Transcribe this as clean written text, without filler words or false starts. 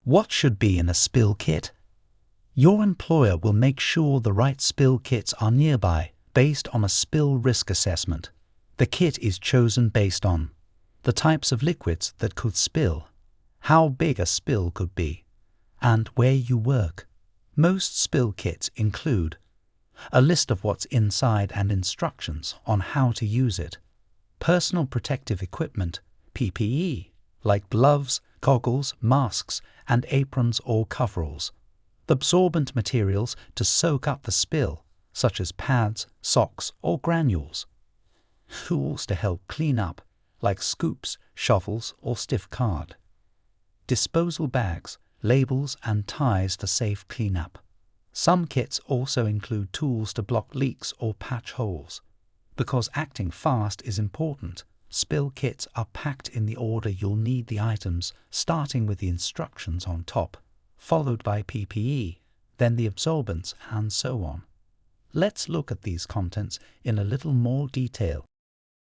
What should be in a spill kit? Your employer will make sure the right spill kits are nearby based on a spill risk assessment. The kit is chosen based on the types of liquids that could spill, how big a spill could be, and where you work. Most spill kits include a list of what's inside and instructions on how to use it, personal protective equipment, PPE, like gloves, goggles, masks, and aprons or coveralls, the absorbent materials to soak up the spill, such as pads, socks, or granules, tools to help clean up, like scoops, shovels, or stiff card, disposal bags, labels, and ties for safe cleanup. Some kits also include tools to block leaks or patch holes. Because acting fast is important, spill kits are packed in the order you'll need the items, starting with the instructions on top, followed by PPE, then the absorbents, and so on. Let's look at these contents in a little more detail.